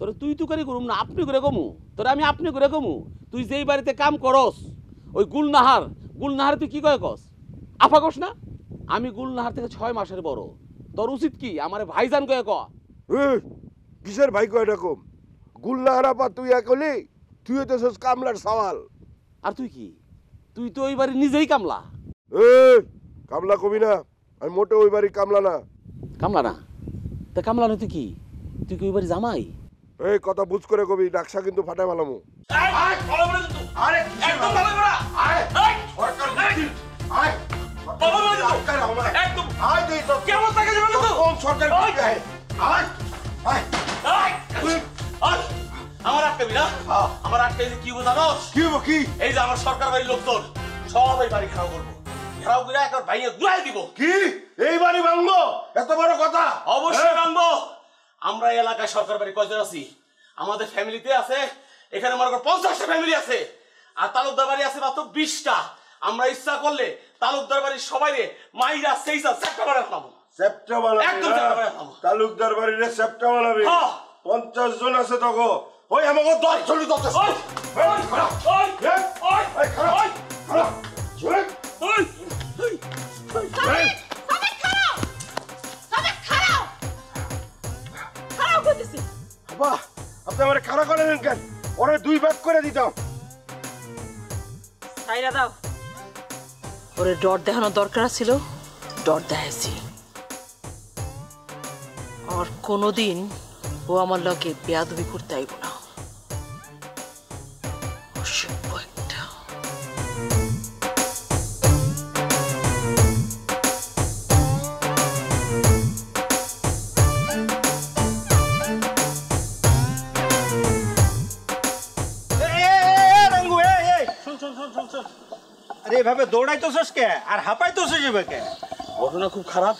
তোরে তুই করে করুম না আপনি করে কমু তোরে আমি আপনি করে কমু তুই যেই বাড়িতে কাম করস ওই গুলনাহার তুই কি কয় কস আফা কস না আমি গুলনাহার থেকে 6 মাসের বড় তোর উচিত কি আমারে ভাইজান কয় ক কিসের ভাই কয় এরকম গুলনাহার আপা তুই একলি তুই হইতেছস কামলার সওয়াল আর তুই কি তুই তো ওই বাড়ি নিজেই কামলা কামলা কবি না আমি মোটে ওই বাড়ি কামলা না তা কামলা নয় তুই কি ওই বাড়ি জামাই এই কথা বুঝ করে কবি ডাকসা কিন্তু ফাটাই ভালামু আমার আটকাবি না আমার আটকাইছে কি বোঝানো কি এই যে আমার সরকার বাড়ির লোকজন সবাই বাড়ি খারাপ করবো খারাপ করে একবার ভাইয়া দুয়াই দিব কি এই বাড়ি ভাঙবো এত বড় কথা অবশ্যই ভাঙবো আমরা এলাকায় সরকার বাড়ি কয়জন আছি আমাদের ফ্যামিলিতে আছে এখানে মনে করো 50টা ফ্যামিলি আছে আর তালুকদার বাড়ি আছে মাত্র 20টা আমরা ইচ্ছা করলে তালুকদার বাড়ির সবাই মাইরা সেইসা সেপ্টেম্বর রাখলাম একদম তালুকদার বাড়ির সেপ্টেম্বর হবে 50 জন আছে তখন ওই আমাকে 10 জন যথেষ্ট আপনি আমার খাড়া করে দেন কেন ওরে 2 ভাগ করে দিতাম তাইরা দাও ওরে ডর দেখানোর দরকার ছিল ডর দেখাইছি আর কোনোদিন ও আমার লগে বেয়াদবি করতে আইব না অসভ্য একটা আরে এভাবে দৌড়াইতেছস কে আর হাঁপাইতেছস এভাবে কে ঘটনা খুব খারাপ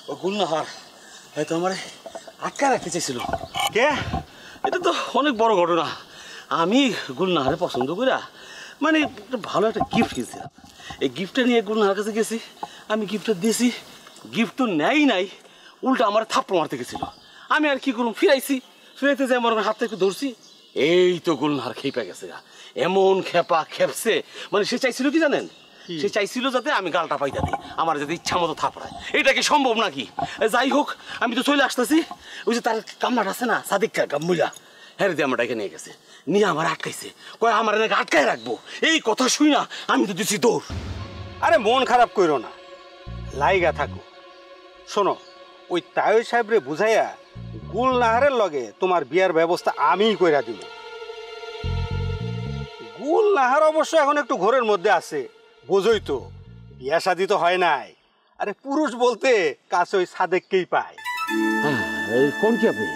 ও গুলনাহার হয়তো আমারে আটকা রাখতে চাইছিল কে এটা তো অনেক বড় ঘটনা আমি গুলনাহারে পছন্দ করি মানে ভালো একটা গিফট কিনছিলাম এই গিফটটা নিয়ে গুলনাহার কাছে গেছি আমি গিফটটা দিয়েছি গিফট তো নাই উল্টা আমার থাপ্পড় মারতে গেছিল আমি আর কি করুন ফিরাইতে যাই আমার হাত থেকে ধরছি এই তো গুলনাহার খেপে গেছে এমন খেপছে মানে সে চাইছিল কি জানেন সে চাইছিল যাতে আমি গালটা পাইতা দিই আমার যাতে ইচ্ছা মতো থাপড়ায় এটা কি সম্ভব নাকি যাই হোক আমি তো চলে আসতেছি ওই যে তার কামলাটা আছে না সাদিক গাম্মুলা হ্যাঁ দিয়ে আমার ডাকে নিয়ে গেছে নিয়ে আমার আটকাইছে কয় আমার নাকি আটকায় রাখবো এই কথা শুই না আমি তো দিচ্ছি দৌড় আরে মন খারাপ কইরো না লাইগা থাকো শোনো ওই তায়ই সাহেবরে বুঝাইয়া গুলনাহারের লগে তোমার বিয়ার ব্যবস্থা আমিই কইরা দিব গুলনাহার অবশ্য এখন একটু ঘোরের মধ্যে আছে বোঝই তো বিয়া শাদী তো হয় নাই আরে পুরুষ বলতে কাছে ওই সাদেককেই পায় হ্যাঁ কোন কি আপনি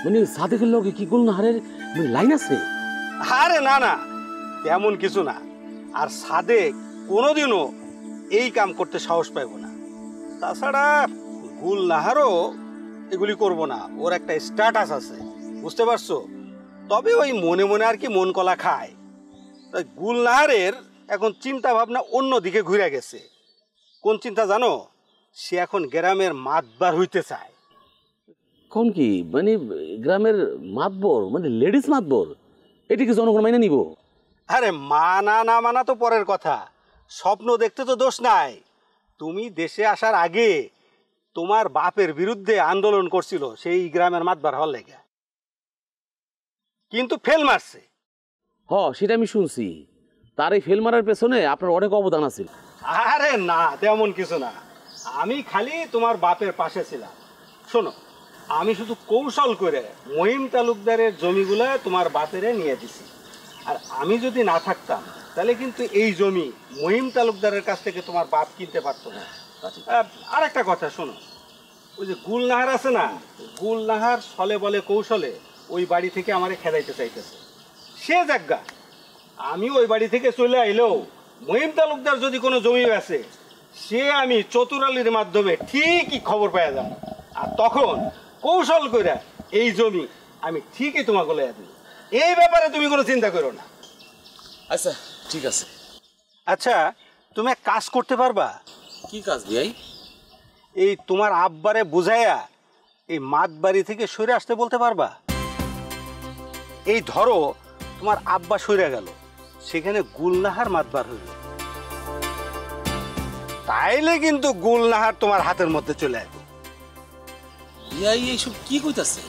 মানে সাদেকের লগে কি গুলনাহারের লাইন আছে আরে না তেমন কিছু না আর সাদেক কোনোদিনও এই কাম করতে সাহস পাইব না তাছাড়া গুলনাহারও এগুলি করব না ওর একটা স্ট্যাটাস আছে বুঝতে পারছো তবে ওই মনে মনে আর কি মন কলা খায় তাই গুলনাহারের এখন চিন্তা ভাবনা অন্য দিকে ঘুরে গেছে কোন চিন্তা জানো সে এখন গ্রামের মাতবার হইতে চায় কোন কি মানে গ্রামের মাতবর মানে লেডিস মাতবর এটা কি জনগণ মাইনে নিব আরে মানা না মানা তো পরের কথা স্বপ্ন দেখতে তো দোষ নাই তুমি দেশে আসার আগে তোমার বাপের বিরুদ্ধে আন্দোলন করছিল সেই গ্রামের মাতবার হল লেগে কিন্তু ফেল মারছে সেটা আমি শুনছি তার এই ফেল মারার পেছনে আপনার অনেক অবদান আছে আরে না তেমন কিছু না আমি খালি তোমার বাপের পাশে ছিলাম শোনো আমি শুধু কৌশল করে মহিম তালুকদারের জমিগুলো তোমার বাপেরে নিয়ে দিছি আর আমি যদি না থাকতাম তাহলে কিন্তু এই জমি মহিম তালুকদারের কাছ থেকে তোমার বাপ কিনতে পারতো না আর একটা কথা শোনো ওই যে গুলনাহার আছে না গুলনাহার ছলে বলে কৌশলে ওই বাড়ি থেকে আমারে খেদাইতে চাইতেছে সে জায়গা আমি ওই বাড়ি থেকে চলে আইলেও মহিম তালুকদার যদি কোনো জমি আছে সে আমি চতুরালির মাধ্যমে ঠিকই খবর পাওয়া যাব আর তখন কৌশল করে এই জমি আমি ঠিকই তোমাকে লইয়া দেব এই ব্যাপারে তুমি কোনো চিন্তা করো না আচ্ছা ঠিক আছে আচ্ছা তুমি এক কাজ করতে পারবা কি কাজ ভাই এই তোমার আব্বারে বুঝাইয়া এই মাত বাড়ি থেকে সরে আসতে বলতে পারবা এই ধরো তোমার আব্বা সইরা গেল, সেখানে গুলনাহার মাতবার হইল, তাইলে কিন্তু গুলনাহার তোমার হাতের মধ্যে চলে আসবে। বিয়াই এইসব কি কইতাছে?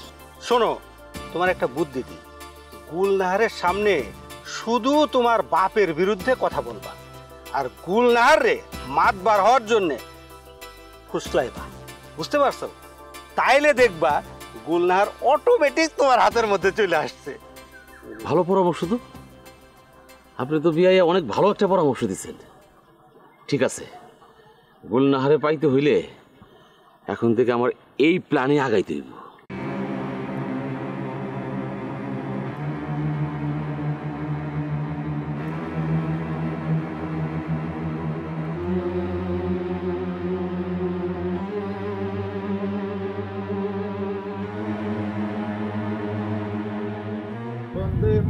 শোনো, তোমার একটা বুদ্ধি দিই, গুলনাহারের সামনে শুধু তোমার বাপের বিরুদ্ধে কথা বলবা, আর গুলনাহার রে মাতবার হওয়ার জন্যে ফুসলাইবা, বুঝতে পারছো? তাইলে দেখবা গুলনাহার অটোমেটিক তোমার হাতের মধ্যে চলে আসছে। ভালো পরামর্শ তো, আপনি তো বিয়াইয়া অনেক ভালো একটা পরামর্শ দিচ্ছেন। ঠিক আছে, গুলনাহারে পাইতে হইলে এখন থেকে আমার এই প্ল্যানে আগাইতে হইব।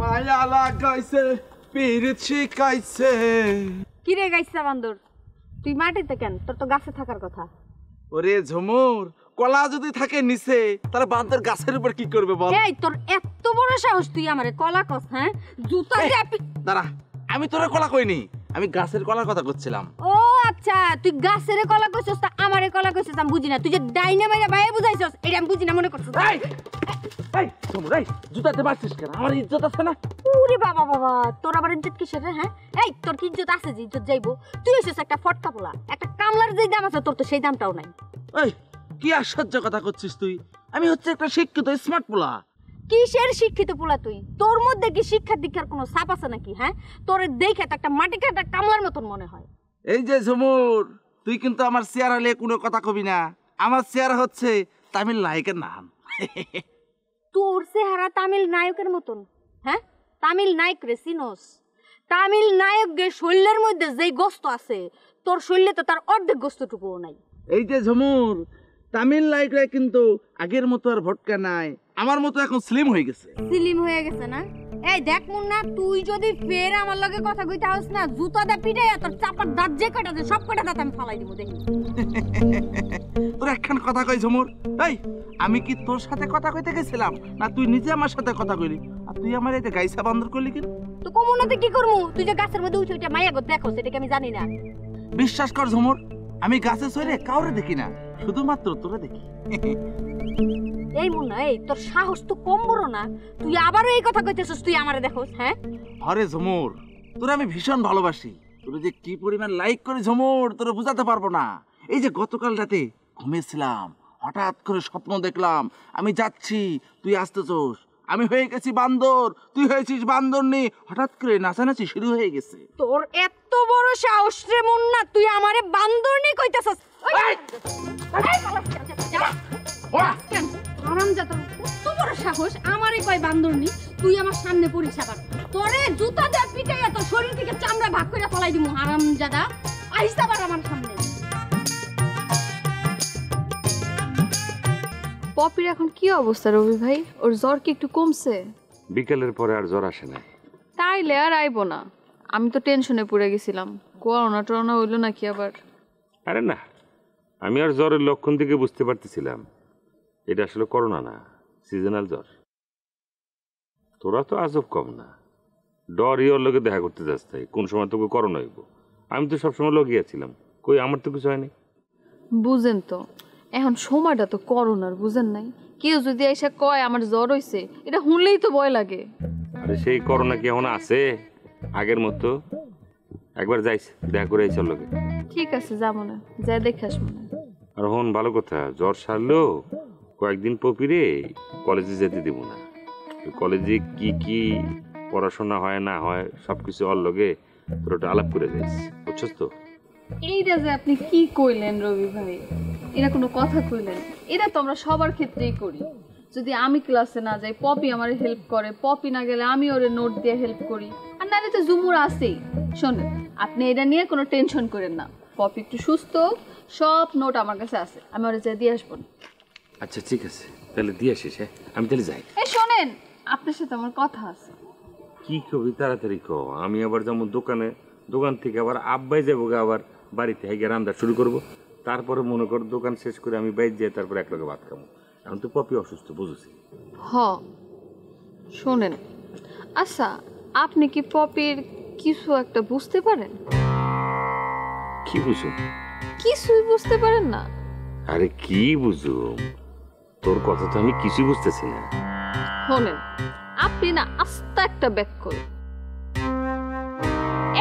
মায়া লাগাইছে পিরিত শিখাইছে। কি রে গাইছা বান্দর, তুই মাটিতে কেন? তোর তো গাছে থাকার কথা। ওরে ঝুমুর, কলা যদি থাকে নিচে তাহলে বান্দর গাছের উপর কি করবে বল? এই তোর এত বড় সাহস, তুই আমারে কলা কস? হ্যাঁ, জুতা দিয়ে দাঁড়া, আমি তোরে কলা কইনি, আমি গাছের কলার কথা করছিলাম। ও আচ্ছা, তুই গাছের কলা কইছস, তা আমারে কলা কইছস আমি বুঝি না। তুই যে ডাইনে মাইরা বাইরে বুঝাইছস, এটা আমি বুঝি না মনে করছস। এই এই ঝুমুর, এই জুতাতে মারছিস কেন? আমার ইজ্জত আছে না? ওরে বাবা বাবা, তোর আবার ইজ্জত কিসের রে? হ্যাঁ, এই তোর কি ইজ্জত আছে যে ইজ্জত যাইবো? তুই হইছস একটা ফটকা পোলা, একটা কামলার যেই দাম আছে তোর তো সেই দামটাও নাই। এই কি আশ্চর্য কথা করছিস তুই? আমি হচ্ছে একটা শিক্ষিত স্মার্ট পোলা। কিসের শিক্ষিত পোলা তুই? তোর মধ্যে কি শিক্ষা দীক্ষার কোনো ছাপ আছে নাকি? হ্যাঁ, তোর দেখে তো একটা মাটি কাটা কামলার মতন মনে হয়। এই যে ঝুমুর, তুই কিন্তু আমার চেহারা নিয়ে কোনো কথা কবি না। আমার চেহারা হচ্ছে তামিল নায়কের নাম। তোর চেহারা তামিল নায়কের মতন? হ্যাঁ, তামিল নায়ক রে চিনোস? তামিল নায়কের শরীরের মধ্যে যেই গোস্ত আছে, তোর শরীরে তো তার অর্ধেক গোস্তটুকুও নাই। এই যে ঝুমুর, তামিল নায়করা কিন্তু আগের মতো আর ভটকা নাই, আমার মতো এখন স্লিম হয়ে গেছে। স্লিম হয়ে গেছে না? এই দেখ মুন্না, তুই যদি ফের আমার লগে কথা কইতে হস না, জুতা দা পিটাইয়া তোর চাপার দাঁত যে কটা আছে সব কটা দাঁত আমি ফালাই দিব দেখি। তোর একখান কথা কই ঝুমুর, এই আমি কি তোর সাথে কথা কইতে গেছিলাম, না তুই নিজে আমার সাথে কথা কইলি? আর তুই আমার এই যে গাইসা বান্দর করলি কেন? তো কমুনাতে কি করমু? তুই যে গাছের মধ্যে উঠে উঠে মাইয়া গো দেখো, সেটা কি আমি জানি না? বিশ্বাস কর ঝুমুর, আমি গাছে চড়ে কাউরে দেখি না, শুধুমাত্র তোরে দেখি। এই মুন্না, এই তোর সাহস তো কম বড় না, তুই আবারও এই কথা কইতেছস তুই আমারে দেখোস? হ্যাঁ, আরে ঝুমুর, তোরে আমি ভীষণ ভালোবাসি, তোরে যে কি পরিমাণ লাইক করে ঝুমুর তোরে বুঝাতে পারবো না। এই যে গতকাল রাতে ঘুমিয়েছিলাম, হঠাৎ করে স্বপ্ন দেখলাম আমি যাচ্ছি, তুই আসতেছস, আমি হয়ে গেছি বান্দর, তুই হয়েছিস বান্দরনি, হঠাৎ করে নাচানাচি শুরু হয়ে গেছে। তোর এত বড় সাহস রে মুন্না, তুই আমারে বান্দরনি কইতাছস? হারামজাদা, কত বড় সাহস আমারে কয় বান্দরনি? তুই আমার সামনে পড়িস আবার, তোরে জুতা দিয়ে পিটাইয়া তোর শরীর থেকে চামড়া ভাগ করে ফলাই দিমু। হারামজাদা, আইস আবার আমার সামনে। পপির এখন কি অবস্থা রবি ভাই? ওর জ্বর কি একটু কমছে? বিকেলের পরে আর জ্বর আসে না। তাইলে আর আইবো না, আমি তো টেনশনে পড়ে গেছিলাম, করোনা টরোনা হইলো নাকি আবার। আরে না, আমি আর জ্বরের লক্ষণ থেকে বুঝতে পারতেছিলাম এটা আসলে করোনা না, সিজনাল জ্বর। তোরা তো আজব কম না, ডর ইয়র লোকে দেখা করতে যাস, তাই কোন সময় তোকে করোনা হইব। আমি তো সবসময় লগিয়েছিলাম, কই আমার তো কিছু হয়নি। বুঝেন তো, এখন সময়টা তো করোনার, বুঝেন নাই? কেউ যদি এসে কয় আমার জ্বর হইছে, এটা শুনলেই তো ভয় লাগে। আরে সেই করোনা কি এখন আছে আগের মতো? একবার যাইস, দেখা করে আইসর লোকে। ঠিক আছে, যাবো না, যাই দেখে আসবো না। আর হন ভালো কথা, জ্বর সারলেও কয়েকদিন পপিরে কলেজে যেতে দিব না। কলেজে কি কি পড়াশোনা হয় না হয় সবকিছু ওর লগে তোর একটা আলাপ করে যাইস, বুঝছস তো? এইটা যে আপনি কি কইলেন রবি ভাই, এটা কোনো কথা কইলেন? এটা তো আমরা সবার ক্ষেত্রেই করি। যদি আমি ক্লাসে না যাই, পপি আমার হেল্প করে, পপি না গেলে আমি ওরে নোট দিয়ে হেল্প করি, আর নাহলে তো ঝুমুর আছেই। শোনেন, আপনি এটা নিয়ে কোনো টেনশন করেন না, পপি একটু সুস্থ, সব নোট আমার কাছে আছে, আমি ওরে যা দিয়ে আসবো। আচ্ছা ঠিক আছে, তাহলে দিয়ে আসিস। হ্যাঁ, আমি তাহলে যাই। এই শোনেন, আপনার সাথে আমার কথা আছে। কি কবি তাড়াতাড়ি ক, আমি আবার যেমন দোকান থেকে আবার আব্বাই যাবো, আবার বাড়িতে গিয়ে রান্না শুরু করব, তারপরে মনে কর দোকান শেষ করে আমি বাইরে যাই, তারপরে একলগে ভাত খাবো। এখন তো পপি অসুস্থ, বুঝেছি। হ, শোনেন, আচ্ছা আপনি কি পপির কিছু একটা বুঝতে পারেন? কি বুঝুম? কিছুই বুঝতে পারেন না? আরে কি বুঝুম, তোর কথা তো আমি কিছুই বুঝতেছি না। শোনেন, আপনি না আস্তা একটা ব্যাককল।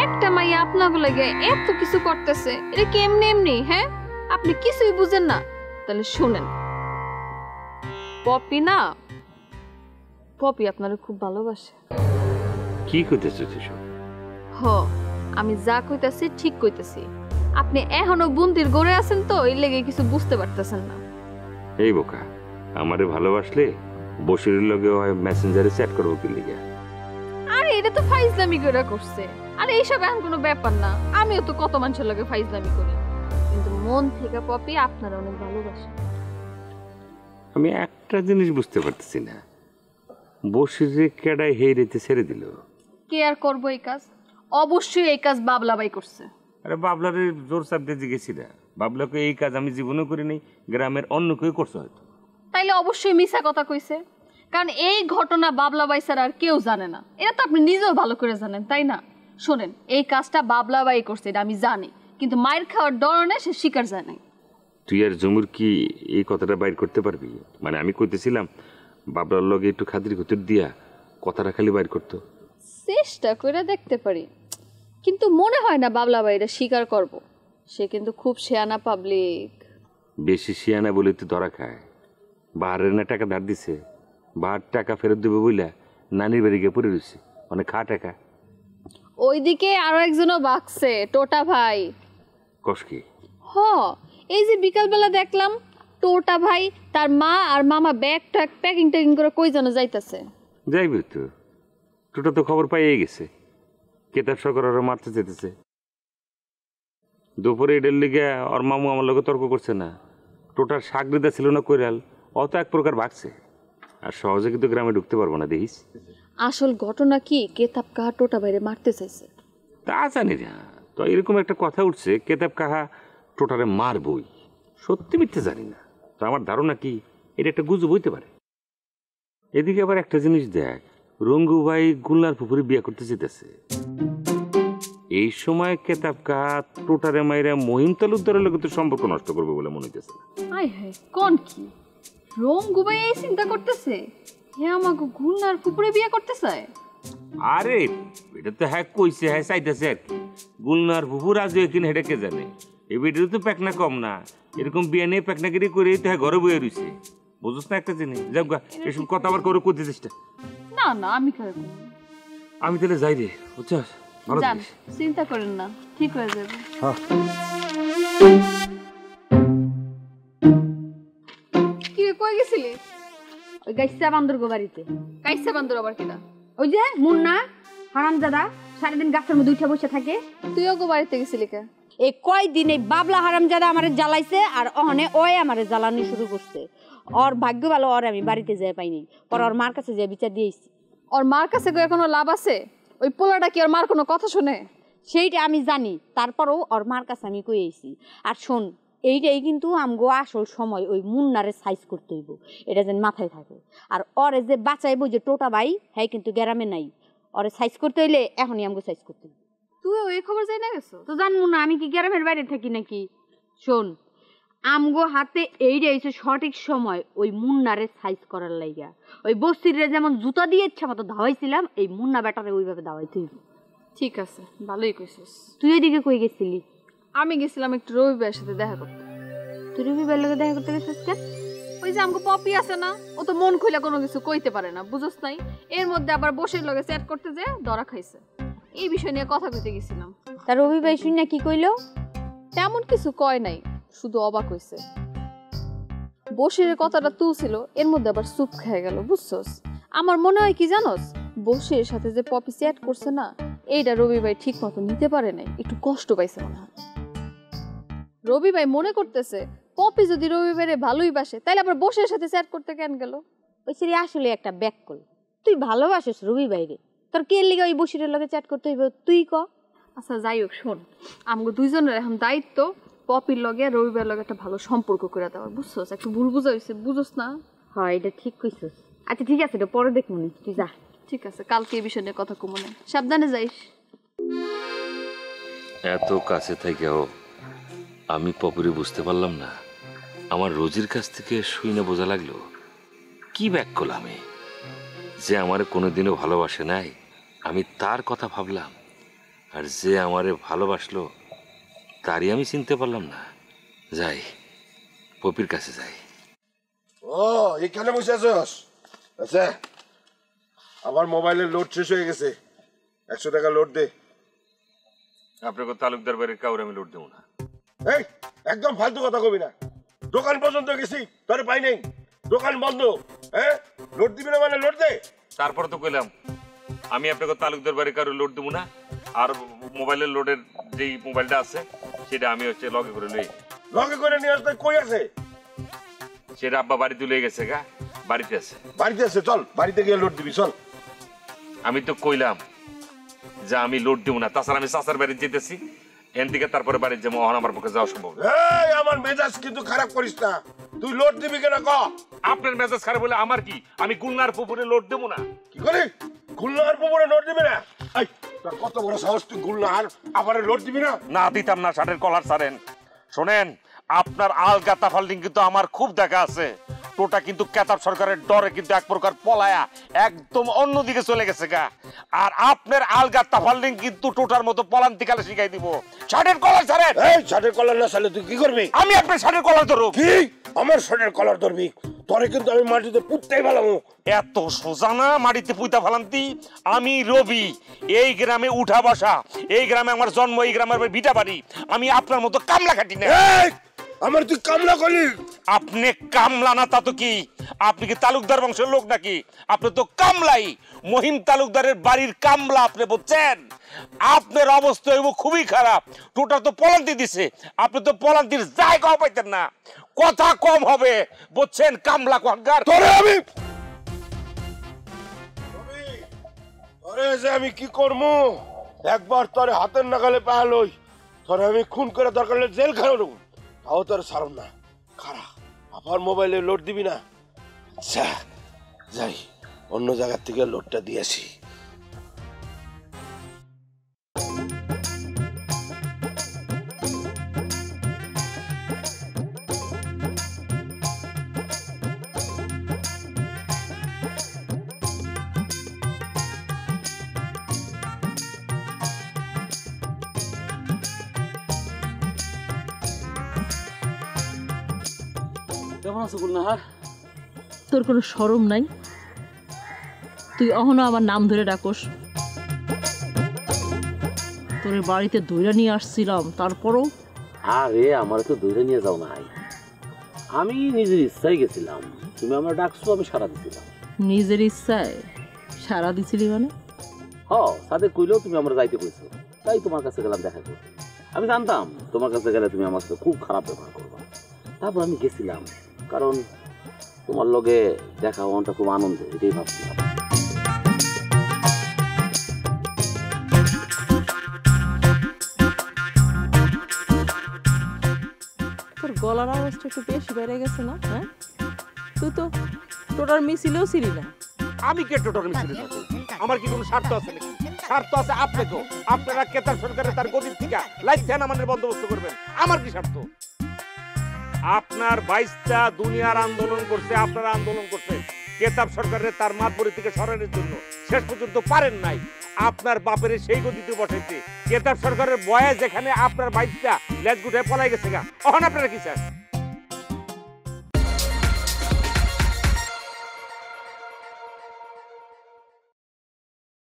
একটা মাইয়া আপনাকে লাগে এত কিছু করতেছে, এটা কি এমনি এমনি? হ্যাঁ, আপনি কিছুই বুঝেন না? তাহলে শুনেন, পপি না, পপি আপনারে খুব ভালোবাসে। কি কইতেছ তুই? হ, আমি যা কইতাছি ঠিক কইতাছি। আপনি এখনো বুন্দির গড়ে আছেন তো, এই লেগে কিছু বুঝতে পারতেছেন না। এই বোকা, আমারে ভালোবাসলে বসিরের লগে হয় মেসেঞ্জারে চ্যাট করবো কি লিগা? আরে এটা তো ফাইজলামি করে করছে। আরে এইসব এখন কোনো ব্যাপার না, আমিও তো কত মানুষের লগে ফাইজলামি করি, কিন্তু মন থেকে পপি আপনারা অনেক ভালোবাসে। আমি একটা জিনিস বুঝতে পারতেছি না, বসিরে কেডাই হেই রেতে ছেড়ে দিল? কে আর করবো এই কাজ? অবশ্যই এই কাজ বাবলাবাই করছে। আরে বাবলারে জোর চাপ দিয়ে জিগেছি না, বাবলাকে এই কাজ আমি জীবনেও করি নাই, গ্রামের অন্য কেউ করছে হয়তো। তাইলে অবশ্যই মিছা কথা কইছে, কারণ এই ঘটনা বাবলাবাই ছাড়া আর কেউ জানে না। এটা তো আপনি নিজেও ভালো করে জানেন, তাই না? শোনেন, এই কাজটা বাবলাবাই করছে এটা আমি জানি, কিন্তু মায়ের খাওয়ার ডরনে সে স্বীকার যায় নাই। তুই আর জমুর কি এই কথাটা বাইর করতে পারবি? মানে আমি কইতেছিলাম বাবলার লগে একটু খাতির খুতির দিয়া কথাটা খালি বাইর করতো। চেষ্টা করে দেখতে পারি, কিন্তু মনে হয় না বাবলাবাই এটা স্বীকার করব। সে কিন্তু খুব শেয়ানা পাবলিক। বেশি শিয়ানা বলে তো ধরা খায়। বাহারের না টাকা ধার দিছে, বাহার টাকা ফেরত দেবে বইলা নানির বাড়ি গিয়ে পড়ে রয়েছে, অনেক খা টাকা। ওইদিকে আরো একজনও বাকছে, টোটা ভাই। কষ্কি? হ, এই যে বিকালবেলা দেখলাম টোটা ভাই তার মা আর মামা ব্যাগ ট্যাগ প্যাকিং ট্যাকিং করে কই যেন যাইতাছে। যাইবি তো, টোটা তো খবর পাইয়ে গেছে, কেতাব সরকার ওরা মারতে যেতেছে। দুপুরে এডের লিগে ওর মামু আমার লগে তর্ক করছে না, টোটার সাগরিদা ছিল না কৈরাল, অত এক প্রকার ভাগছে। আর সহজে কিন্তু গ্রামে ঢুকতে পারবো না দেখিস। আসল ঘটনা কি, কেতাব কাহা টোটা বাইরে মারতে চাইছে। তা জানি না, তো এরকম একটা কথা উঠছে কেতাব কাহা টোটারে মারবই। সত্যি মিথ্যে জানি না, তো আমার ধারণা কি এটা একটা গুজব হইতে পারে। এদিকে আবার একটা জিনিস দেখ, রঙ্গু ভাই গুলনার পুকুরে বিয়ে করতে যেতেছে। এই সময় কেতাব কাহা টোটারে মাইরা মহিম তালুকদারের লোক তো সম্পর্ক নষ্ট করবে বলে মনে হইতেছে। আয় হায়, কোন কি রঙ্গু ভাই এই চিন্তা করতেছে? হে আমাকে গুলনার পুকুরে বিয়ে করতে চায়? আরে এটা তো হ্যাঁ কইছে, হ্যাঁ চাইতেছে আর কি। গুলনার পুকুর আজ এখানে হেঁটে কে জানে, এই ভিডিও তো প্যাকনা কম না, এরকম বিয়ে নিয়ে প্যাকনাগিরি করে তো হ্যাঁ ঘরে বয়ে রয়েছে। বুঝছ না একটা জিনিস? যাক গা, এসব কথা আবার করে করতে চেষ্টা না না, আমি খাই আমি তাহলে যাই রে, বুঝছস? ভালো জান, থাকিস। চিন্তা করেন না, ঠিক হয়ে যাবে। কি রে, কই গেছিলি? ওই গাইসা বান্দর গো বাড়িতে। কাইসা বান্দর আবার কিনা? ওই যে মুন্না হারামজাদা সারাদিন গাছের মধ্যে উঠে বসে থাকে। তুইও গো বাড়িতে গেছিলি কে? এই কয়দিন এই বাবলা হারামজাদা আমারে জ্বালাইছে, আর অহনে ওই আমারে জ্বালানি শুরু করছে। ওর ভাগ্য ভালো, ওর আমি বাড়িতে যাই পাইনি, পর ওর মার কাছে যাই বিচার দিয়েছি। ওর মার কাছে গিয়ে কোনো লাভ আছে? ওই পোলাটা কি ওর মার কোনো কথা শুনে? সেইটা আমি জানি, তারপরও ওর মার কাছে আমি কই আইছি। আর শোন, এইটাই কিন্তু আমগো আসল সময়, ওই মুন্নারে সাইজ করতে হইব, এটা যেন মাথায় থাকে। আর ওরে যে বাঁচাইবো যে টোটা ভাই, হ্যাঁ কিন্তু গ্রামে নাই, ওরে সাইজ করতে হইলে এখনই আমগো সাইজ করতে হইব। তুই ওই খবর যাই না গেছো? তো জানবো না আমি কি গ্রামের বাইরে থাকি নাকি? শোন, আমগো হাতে এইটা হইছে সঠিক সময় ওই মুন্নারে সাইজ করার লাইগা। ওই বস্তিরে যেমন জুতা দিয়ে ইচ্ছা মতো ধাওয়াইছিলাম, এই মুন্না বেটারে ওইভাবে ধাওয়াইতে হইব। ঠিক আছে, ভালোই কইছিস। তুই এদিকে কই গেছিলি? আমি গেছিলাম একটু রবি ভাইয়ের সাথে দেখা করতে। তুই রবি ভাইয়ের লগে দেখা করতে গেছিস কেন? ওই যে আমাকে পপি আছে না, ও তো মন খুলে কোনো কিছু কইতে পারে না, বুঝছ নাই? এর মধ্যে আবার বসে লগে চ্যাট করতে যে ধরা খাইছে, এই বিষয় নিয়ে কথা কইতে গেছিলাম। তার রবি ভাই শুনে কি কইলো? তেমন কিছু কয় নাই, শুধু অবাক হইছে। বসিরের কথাটা তুলছিল, এর মধ্যে আবার চুপ খেয়ে গেল, বুঝছস? আমার মনে হয় কি জানোস, বসিরের সাথে যে পপি চ্যাট করছে না, এইটা রবি ভাই ঠিক মতো নিতে পারে নাই, একটু কষ্ট পাইছে মনে হয়। রবি ভাই মনে করতেছে পপি যদি রবি ভাইরে ভালোই বাসে, তাইলে আবার বসিরের সাথে চ্যাট করতে কেন গেল? ওই ছেলে আসলে একটা ব্যাককল। তুই ভালোবাসিস রবি ভাইরে, তোর কে লিগা ওই বসিরের লগে চ্যাট করতে হইব তুই ক? আচ্ছা যাই হোক, শোন, আমগো দুইজনের এখন দায়িত্ব পপির লগে রবিবার লগে একটা ভালো সম্পর্ক করে দেওয়ার, বুঝছস? একটু ভুল বুঝা হয়েছে, বুঝছস না? হয়, এটা ঠিক কইছস। আচ্ছা ঠিক আছে, এটা পরে দেখবো নি, তুই যা। ঠিক আছে, কালকে এই বিষয় নিয়ে কথা কমনে, সাবধানে যাইস। এত কাছে থেকেও আমি পপুরে বুঝতে পারলাম না। আমার রোজির কাছ থেকে শুনে বোঝা লাগলো কি ব্যাক করলাম আমি, যে আমারে কোনোদিনও ভালোবাসে নাই আমি তার কথা ভাবলাম, আর যে আমারে ভালোবাসলো তারই আমি চিনতে পারলাম না। যাই, পপির কাছে যাই। ও এখানে বসে আছস? আচ্ছা, আমার মোবাইলের লোড শেষ হয়ে গেছে, 100 টাকা লোড দে। আপনাকে তালুকদার বাড়ির কাউরে আমি লোড দেবো না। এই একদম ফালতু কথা কবি না, দোকান পর্যন্ত গেছি তোরে পাই নাই, দোকান বন্ধ। হ্যাঁ, লোড দিবি না মানে লোড দে। তারপরে তো কইলাম আমি আপনাকে তালুকদার বাড়ির কারো লোড দেবো না, আর মোবাইলের লোডের যেই মোবাইলটা আছে সেটা আমি হচ্ছে লগে করে লই। লগে করে নিয়ে আসতে কই আছে? সেটা আব্বা বাড়িতে লয়ে গেছে গা, বাড়িতে আছে। বাড়িতে আছে, চল বাড়িতে গিয়ে লোড দিবি, চল। আমি তো কইলাম যে আমি লোড দেবো না, তাছাড়া আমি চাচার বাড়ি যেতেছি, এন থেকে তারপরে বাড়ির যাবো, আমার পক্ষে যাওয়া সম্ভব না। এই আমার মেজাজ কিন্তু খারাপ করিস না, তুই লোড দিবি কেন ক? আপনার মেজাজ খারাপ হলে আমার কি? আমি গুলনার পুকুরে লোড দেবো না। কি করি? গুলনাহার পুকুরে লোড দিবি না? এই তোর কত বড় সাহস, তুই গুলনাহার আবার লোড দিবি না? না দিতাম না, শার্টের কলার ছাড়েন। শোনেন, আপনার আলগা ফাল্ডিং কিন্তু আমার খুব দেখা আছে। টোটা কিন্তু কেতাব সরকারের ডরে কিন্তু এক প্রকার পলায়া একদম অন্যদিকে চলে গেছে গা। আর আপনার আলগা তাফাল্ডিং কিন্তু টোটার মতো পলান্তিকালে শিখাই দিব। শার্টের কলার ছাড়েন। এই শার্টের কলার না ছাড়লে তুই কি করবি? আমি আপনার শার্টের কলার ধরব। কি? আমার শার্টের কলার ধরবি? তোরে কিন্তু আমি মাটিতে পুঁততেই ফেলাবো। এত সোজা না মাটিতে পুঁতা ফেলান্তি। আমি রবি, এই গ্রামে উঠা বসা, এই গ্রামে আমার জন্ম, এই গ্রামের ভিটা বাড়ি। আমি আপনার মতো কামলা খাটি না। আমার তুই কামলা করলি? আপনি কামলা না তা তো কি? আপনি কি তালুকদার বংশের লোক নাকি? আপনি তো কামলাই, মহিম তালুকদারের বাড়ির কামলা। আপনি বুঝছেন? আপনার অবস্থা হইব খুবই খারাপ। টোটা তো পলান্তি দিছে, আপনি তো পলান্তির জায়গাও পাইতেন না। কথা কম হবে, বুঝছেন? কামলা কোয়াঙ্গার। তোরে আমি তোরে যে আমি কি করবো, একবার তোরে হাতের নাগালে পায়া লই, তোরে আমি খুন করে দরকার হলে জেল খাওয়াবো, তাও তোর ছাড়ব না। খারা আবার মোবাইলে লোড দিবি না? আচ্ছা যাই, অন্য জায়গার থেকে লোডটা দিয়ে আসি। কেমন আছো গুলনাহার? তোর কোনো শরম নাই? তুই অহনো আমার নাম ধরে ডাকোস। তোর বাড়িতে দইরা নিয়ে আসছিলাম, তারপরও? আরে আমার তো দইরা নিয়ে যাও নাই, আমি নিজের ইচ্ছায় গেছিলাম। তুমি আমার ডাকছো, আমি সারা দিছিলাম। নিজের ইচ্ছায় সারা দিছিলি মানে? সাথে কইলেও তুমি আমার যাইতে কইছো, তাই তোমার কাছে গেলাম দেখা করতে। আমি জানতাম তোমার কাছে গেলে তুমি আমার সাথে খুব খারাপ ব্যবহার করবা, তারপর আমি গেছিলাম। কারণ তোমার লগে দেখা হওয়াটা খুব আনন্দ, এটাই ভাবছিলাম। তোর গলার আওয়াজটা একটু বেশি বেড়ে গেছে না? হ্যাঁ, তুই তো টোটার মিছিলেও ছিলি না। আমি কে টোটার মিছিলে থাকবো? আমার কি কোনো স্বার্থ আছে নাকি? স্বার্থ আছে আপনাকেও। আপনারা কেতাব সরকারের তার গদির থেকে লাইফ টাইম আমাদের বন্দোবস্ত করবেন। আমার কি স্বার্থ? আপনার বাইশটা দুনিয়ার আন্দোলন করছে, আপনারা আন্দোলন করছে কেতাব সরকারের তার মাতবরি থেকে সরানোর জন্য, শেষ পর্যন্ত পারেন নাই। আপনার বাপের সেই গদিতে বসাইছে কেতাব সরকারের বয়ে, যেখানে আপনার বাইশটা লেজ গুটায় পলাই গেছে গা। এখন আপনারা কি চান?